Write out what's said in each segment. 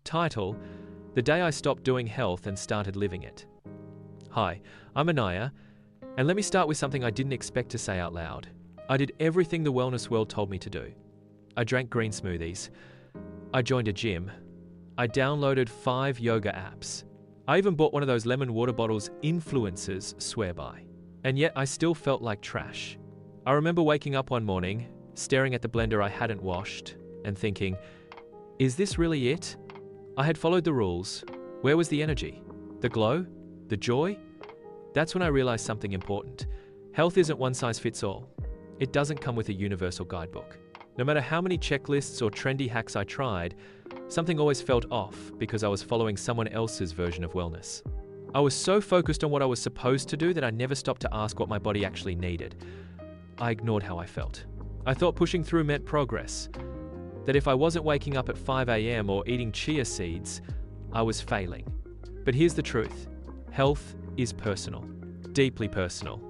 Title: The Day I Stopped Doing Health and Started Living It. Hi, I'm Anaya, and let me start with something I didn't expect to say out loud. I did everything the wellness world told me to do. I drank green smoothies. I joined a gym. I downloaded 5 yoga apps. I even bought one of those lemon water bottles influencers swear by. And yet I still felt like trash. I remember waking up one morning, staring at the blender I hadn't washed, and thinking, is this really it? I had followed the rules. Where was the energy? The glow? The joy? That's when I realized something important. Health isn't one size fits all. It doesn't come with a universal guidebook. No matter how many checklists or trendy hacks I tried, something always felt off because I was following someone else's version of wellness. I was so focused on what I was supposed to do that I never stopped to ask what my body actually needed. I ignored how I felt. I thought pushing through meant progress. That if I wasn't waking up at 5 a.m. or eating chia seeds, I was failing. But here's the truth. Health is personal. Deeply personal.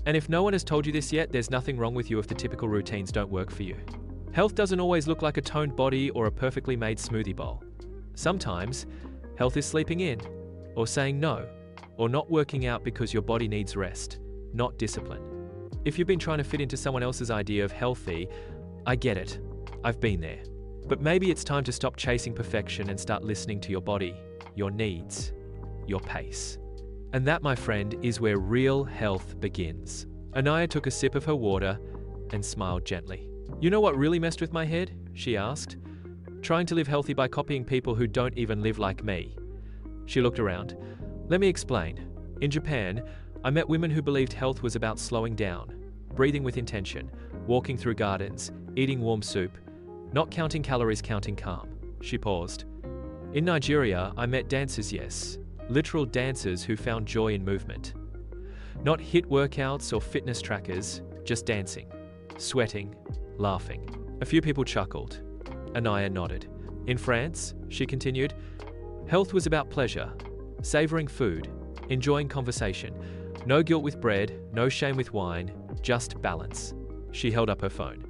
And if no one has told you this yet, there's nothing wrong with you if the typical routines don't work for you. Health doesn't always look like a toned body or a perfectly made smoothie bowl. Sometimes, health is sleeping in, or saying no, or not working out because your body needs rest, not discipline. If you've been trying to fit into someone else's idea of healthy, I get it. I've been there. But maybe it's time to stop chasing perfection and start listening to your body, your needs, your pace. And that, my friend, is where real health begins. Anaya took a sip of her water and smiled gently. You know what really messed with my head? She asked. Trying to live healthy by copying people who don't even live like me. She looked around. Let me explain. In Japan, I met women who believed health was about slowing down, breathing with intention, walking through gardens, eating warm soup, not counting calories, counting calm. She paused. In Nigeria, I met dancers, yes, literal dancers who found joy in movement. Not HIIT workouts or fitness trackers, just dancing, sweating, laughing. A few people chuckled. Anaya nodded. In France, she continued, health was about pleasure, savoring food, enjoying conversation. No guilt with bread, no shame with wine, just balance. She held up her phone.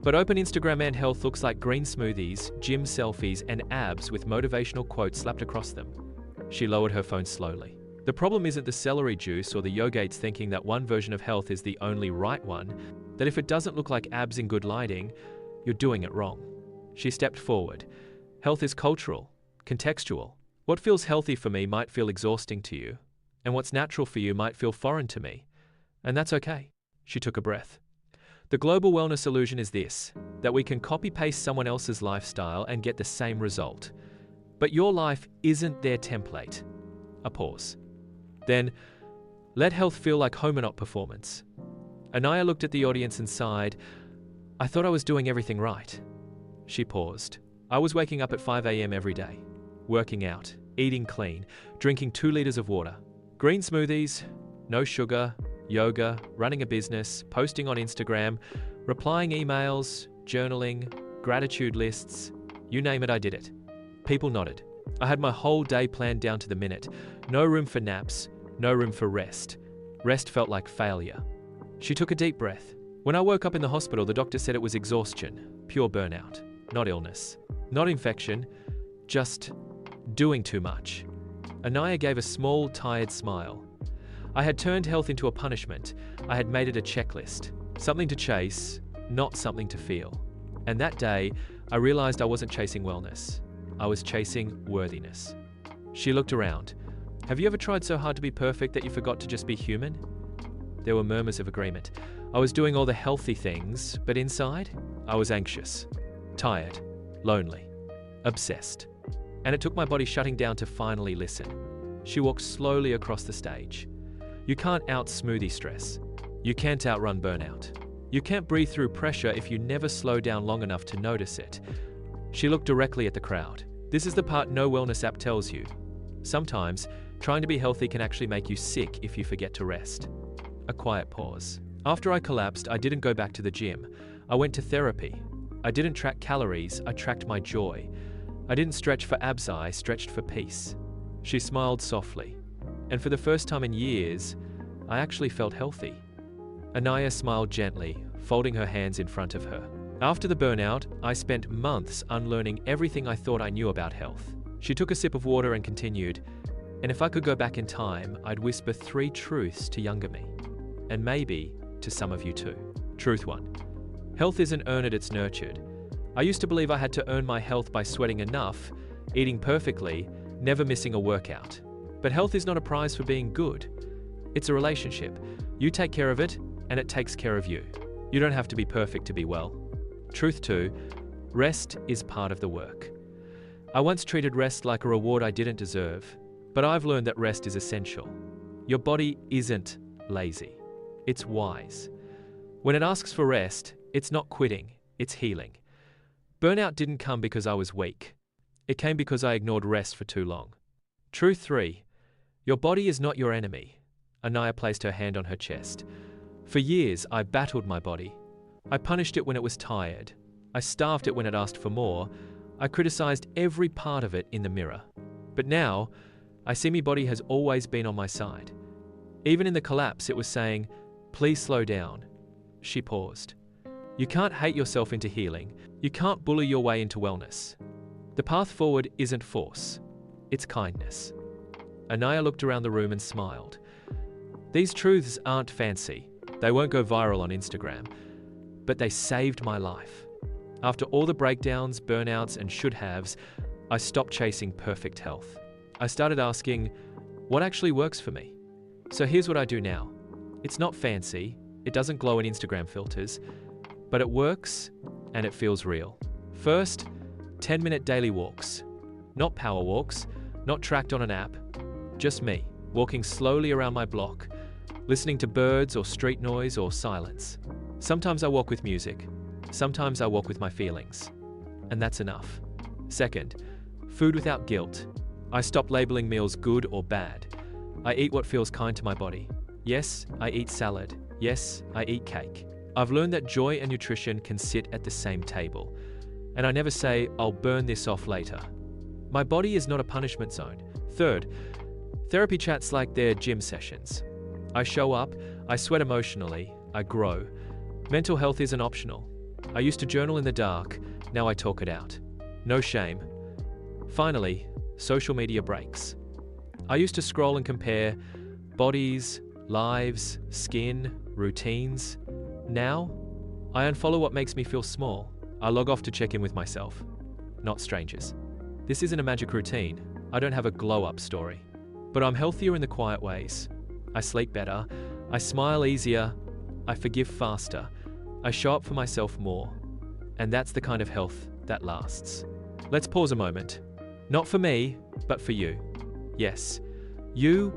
But open Instagram and health looks like green smoothies, gym selfies, and abs with motivational quotes slapped across them. She lowered her phone slowly. The problem isn't the celery juice or the yogates thinking that one version of health is the only right one, that if it doesn't look like abs in good lighting, you're doing it wrong. She stepped forward. Health is cultural, contextual. What feels healthy for me might feel exhausting to you, and what's natural for you might feel foreign to me. And that's okay. She took a breath. The global wellness illusion is this, that we can copy-paste someone else's lifestyle and get the same result. But your life isn't their template. A pause. Then, let health feel like home and not performance. Anaya looked at the audience and sighed. I thought I was doing everything right. She paused. I was waking up at 5 a.m. every day, working out, eating clean, drinking 2 liters of water, green smoothies, no sugar, yoga, running a business, posting on Instagram, replying emails, journaling, gratitude lists, you name it, I did it. People nodded. I had my whole day planned down to the minute. No room for naps, no room for rest. Rest felt like failure. She took a deep breath. When I woke up in the hospital, the doctor said it was exhaustion, pure burnout, not illness, not infection, just doing too much. Anaya gave a small, tired smile. I had turned health into a punishment. I had made it a checklist, something to chase, not something to feel. And that day, I realized I wasn't chasing wellness. I was chasing worthiness. She looked around. Have you ever tried so hard to be perfect that you forgot to just be human? There were murmurs of agreement. I was doing all the healthy things, but inside, I was anxious, tired, lonely, obsessed. And it took my body shutting down to finally listen. She walked slowly across the stage. You can't out-smoothie stress. You can't outrun burnout. You can't breathe through pressure if you never slow down long enough to notice it. She looked directly at the crowd. This is the part no wellness app tells you. Sometimes, trying to be healthy can actually make you sick if you forget to rest. A quiet pause. After I collapsed, I didn't go back to the gym. I went to therapy. I didn't track calories, I tracked my joy. I didn't stretch for abs, I stretched for peace. She smiled softly. And for the first time in years, I actually felt healthy. Anaya smiled gently, folding her hands in front of her. After the burnout, I spent months unlearning everything I thought I knew about health. She took a sip of water and continued, and if I could go back in time, I'd whisper 3 truths to younger me. And maybe to some of you too. Truth 1. Health isn't earned, it's nurtured. I used to believe I had to earn my health by sweating enough, eating perfectly, never missing a workout. But health is not a prize for being good. It's a relationship. You take care of it, and it takes care of you. You don't have to be perfect to be well. Truth 2. Rest is part of the work. I once treated rest like a reward I didn't deserve, but I've learned that rest is essential. Your body isn't lazy. It's wise. When it asks for rest, it's not quitting, it's healing. Burnout didn't come because I was weak. It came because I ignored rest for too long. Truth 3. Your body is not your enemy. Anaya placed her hand on her chest. For years, I battled my body. I punished it when it was tired. I starved it when it asked for more. I criticized every part of it in the mirror. But now, I see my body has always been on my side. Even in the collapse, it was saying, "Please slow down." She paused. You can't hate yourself into healing. You can't bully your way into wellness. The path forward isn't force. It's kindness. Anaya looked around the room and smiled. These truths aren't fancy. They won't go viral on Instagram. But they saved my life. After all the breakdowns, burnouts, and should-haves, I stopped chasing perfect health. I started asking, what actually works for me? So here's what I do now. It's not fancy, it doesn't glow in Instagram filters, but it works and it feels real. First, 10-minute daily walks. Not power walks, not tracked on an app, just me, walking slowly around my block, listening to birds or street noise or silence. Sometimes I walk with music, sometimes I walk with my feelings, and that's enough. Second, food without guilt. I stop labeling meals good or bad. I eat what feels kind to my body. Yes, I eat salad. Yes, I eat cake. I've learned that joy and nutrition can sit at the same table. And I never say, I'll burn this off later. My body is not a punishment zone. Third, therapy chats like they're gym sessions. I show up, I sweat emotionally, I grow. Mental health isn't optional. I used to journal in the dark, now I talk it out. No shame. Finally, social media breaks. I used to scroll and compare bodies, lives, skin, routines. Now, I unfollow what makes me feel small. I log off to check in with myself, not strangers. This isn't a magic routine. I don't have a glow-up story. But I'm healthier in the quiet ways. I sleep better. I smile easier. I forgive faster. I show up for myself more. And that's the kind of health that lasts. Let's pause a moment. Not for me, but for you. Yes, you,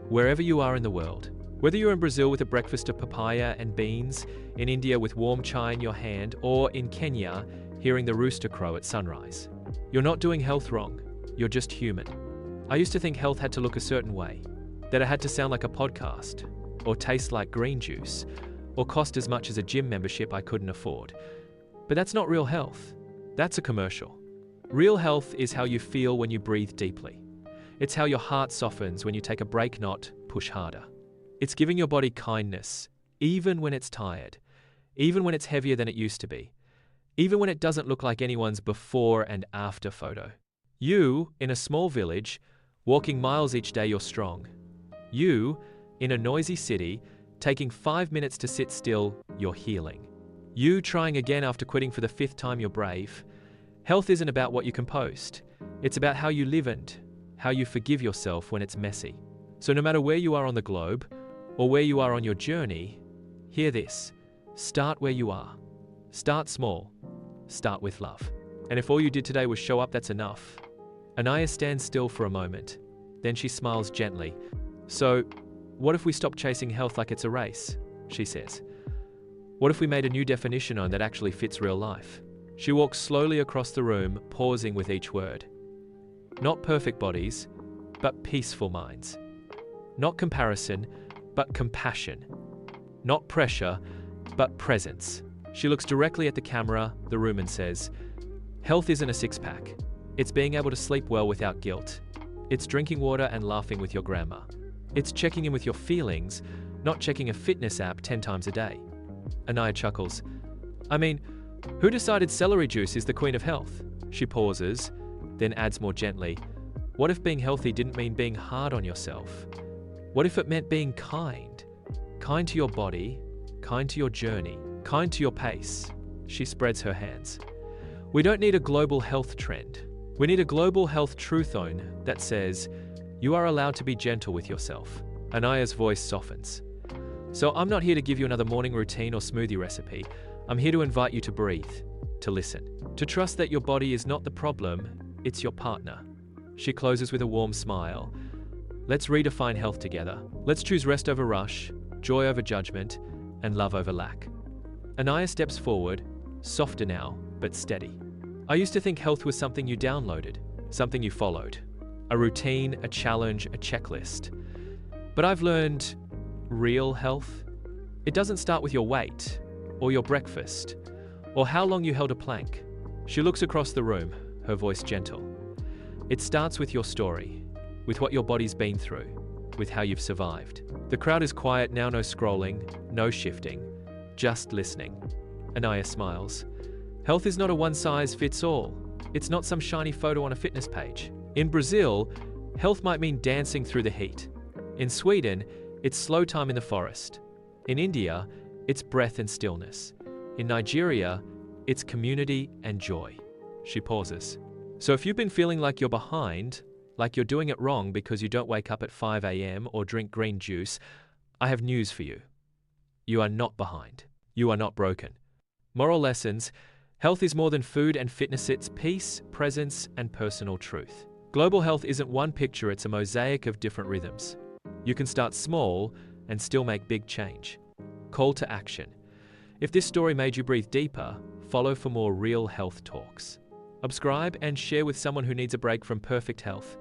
wherever you are in the world. Whether you're in Brazil with a breakfast of papaya and beans, in India with warm chai in your hand, or in Kenya hearing the rooster crow at sunrise. You're not doing health wrong. You're just human. I used to think health had to look a certain way, that it had to sound like a podcast, or taste like green juice, or cost as much as a gym membership I couldn't afford. But that's not real health. That's a commercial. Real health is how you feel when you breathe deeply. It's how your heart softens when you take a break, not push harder. It's giving your body kindness, even when it's tired, even when it's heavier than it used to be, even when it doesn't look like anyone's before and after photo. You, in a small village, walking miles each day, you're strong. You, in a noisy city, taking 5 minutes to sit still, you're healing. You, trying again after quitting for the 5th time, you're brave. Health isn't about what you can post. It's about how you live and how you forgive yourself when it's messy. So no matter where you are on the globe, or where you are on your journey, hear this. Start where you are. Start small. Start with love. And if all you did today was show up, that's enough. Anaya stands still for a moment. Then she smiles gently. So, what if we stop chasing health like it's a race? She says. What if we made a new definition on that actually fits real life? She walks slowly across the room, pausing with each word. Not perfect bodies, but peaceful minds. Not comparison, but compassion. Not pressure, but presence. She looks directly at the camera, the room, and says, health isn't a six-pack. It's being able to sleep well without guilt. It's drinking water and laughing with your grandma. It's checking in with your feelings, not checking a fitness app 10 times a day. Anaya chuckles. I mean, Who decided celery juice is the queen of health? She pauses, then adds more gently, what if being healthy didn't mean being hard on yourself? What if it meant being kind? Kind to your body, kind to your journey, kind to your pace. She spreads her hands. We don't need a global health trend. We need a global health truth zone that says, you are allowed to be gentle with yourself. Anaya's voice softens. So I'm not here to give you another morning routine or smoothie recipe. I'm here to invite you to breathe, to listen, to trust that your body is not the problem, it's your partner. She closes with a warm smile. Let's redefine health together. Let's choose rest over rush, joy over judgment, and love over lack. Anaya steps forward, softer now, but steady. I used to think health was something you downloaded, something you followed. A routine, a challenge, a checklist. But I've learned real health? It doesn't start with your weight, or your breakfast, or how long you held a plank. She looks across the room, her voice gentle. It starts with your story, with what your body's been through, with how you've survived. The crowd is quiet now, no scrolling, no shifting, just listening. Anaya smiles. Health is not a one-size-fits-all. It's not some shiny photo on a fitness page. In Brazil, health might mean dancing through the heat. In Sweden, it's slow time in the forest. In India, it's breath and stillness. In Nigeria, it's community and joy. She pauses. So if you've been feeling like you're behind, like you're doing it wrong because you don't wake up at 5 a.m. or drink green juice, I have news for you. You are not behind. You are not broken. Moral lessons: health is more than food and fitness, it's peace, presence, and personal truth. Global health isn't one picture, it's a mosaic of different rhythms. You can start small and still make big change. Call to action. If this story made you breathe deeper, follow for more real health talks. Subscribe and share with someone who needs a break from perfect health.